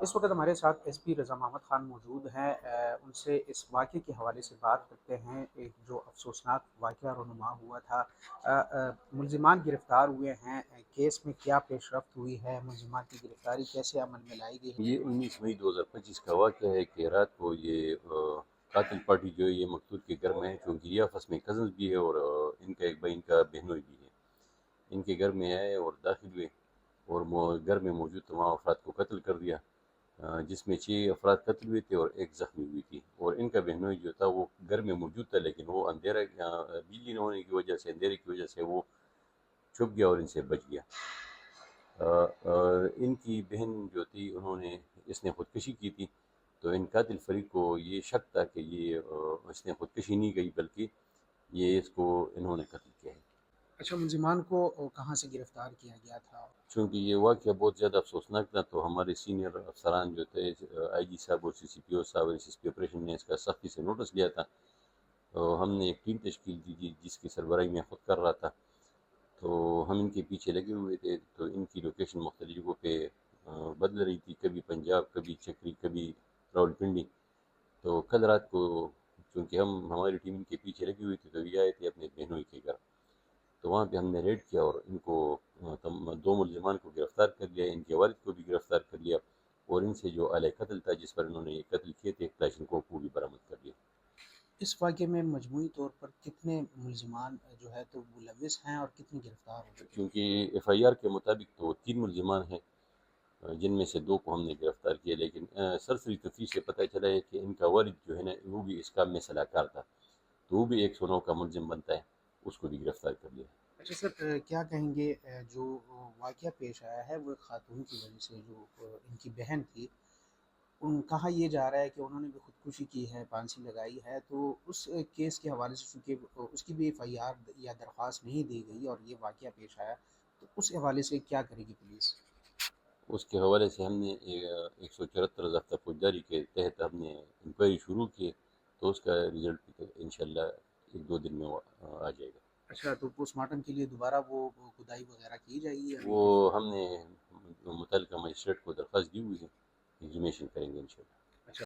اس وقت ہمارے ساتھ ایس پی رضا محمد خان موجود ہیں، ان سے اس واقعے کے حوالے سے بات کرتے ہیں، ایک جو افسوسناک واقعہ رونما ہوا تھا۔ ملزمان گرفتار ہوئے ہیں، کیس میں کیا پیش رفت ہوئی ہے، ملزمان کی گرفتاری کیسے عمل میں لائی گئی ہے؟ یہ 19 مئی 2025 کا واقعہ ہے کہ رات کو یہ قاتل پارٹی جو ہے یہ مقتول کے گھر میں ہے، چونکہ یہ آپس میں کزنز بھی ہے اور ان کا ایک بھائی ان کا بہنوئی بھی ہے، ان کے گھر میں آئے اور داخل ہوئے اور گھر میں موجود تمام افراد کو قتل کر دیا، جس میں 6 افراد قتل ہوئے تھے اور ایک زخمی ہوئی تھی، اور ان کا بہنوئی جو تھا وہ گھر میں موجود تھا، لیکن وہ اندھیرا بجلی نہ ہونے کی وجہ سے، اندھیرے کی وجہ سے وہ چھپ گیا اور ان سے بچ گیا۔ ان کی بہن جو تھی انہوں نے اس نے خودکشی کی تھی، تو ان قاتل فریق کو یہ شک تھا کہ اس نے خودکشی نہیں کی بلکہ یہ اس کو انہوں نے قتل کیا ہے۔ اچھا، ملزمان کو کہاں سے گرفتار کیا گیا تھا؟ چونکہ یہ واقعہ بہت زیادہ افسوسناک تھا، تو ہمارے سینئر افسران جو تھے، آئی جی صاحب اور سی سی پی او صاحب اور ایس پی آپریشن نے اس کا سختی سے نوٹس لیا تھا، تو ہم نے ایک ٹیم تشکیل دی تھی جس کی سربراہی میں خود کر رہا تھا، تو ہم ان کے پیچھے لگے ہوئے تھے، تو ان کی لوکیشن مختلف جگہوں پہ بدل رہی تھی، کبھی پنجاب، کبھی چکری، کبھی راول پنڈی۔ تو کل رات کو چونکہ ہماری ٹیم ان کے پیچھے لگی ہوئی تھی، تو یہ آئے تھے اپنے بہنوئی کے گھر، تو وہاں پہ ہم نے ریڈ کیا اور ان کو 2 ملزمان کو گرفتار کر لیا، ان کے والد کو بھی گرفتار کر لیا، اور ان سے جو آلۂ قتل تھا جس پر انہوں نے یہ قتل کیے تھے کلاشنکوف کو بھی برآمد کر لیا۔ اس واقعے میں مجموعی طور پر کتنے ملزمان جو ہے تو ملوث ہیں اور کتنے گرفتار ہو چکے ہیں؟ کیونکہ ایف آئی آر کے مطابق تو 3 ملزمان ہیں، جن میں سے 2 کو ہم نے گرفتار کیا، لیکن سرسری تفتیش سے پتہ چلا ہے کہ ان کا والد جو ہے نا وہ بھی اس کام میں صلاح کار تھا، تو وہ بھی 109 کا ملزم بنتا ہے، اس کو بھی گرفتار کر لیا۔ اچھا سر، کیا کہیں گے جو واقعہ پیش آیا ہے وہ ایک خاتون کی وجہ سے، جو ان کی بہن تھی، ان کہا یہ جا رہا ہے کہ انہوں نے بھی خودکشی کی ہے، پھانسی لگائی ہے، تو اس کیس کے حوالے سے چونکہ اس کی بھی ایف آئی آر یا درخواست نہیں دی گئی اور یہ واقعہ پیش آیا، تو اس حوالے سے کیا کرے گی پولیس؟ اس کے حوالے سے ہم نے 174 ضابطہ فوجداری کے تحت ہم نے انکوائری شروع کی، تو اس کا رزلٹ انشاءاللہ 1-2 دن میں آ جائے گا۔ اچھا، تو پوسٹ مارٹم کے لیے دوبارہ وہ کھدائی وغیرہ کی جائے گی ابھی وہ کہ نہیں؟ ہم نے متعلقہ مجسٹریٹ کو درخواست دی ہوئی ہے، ایگزیمیشن کریں گے انشاءاللہ۔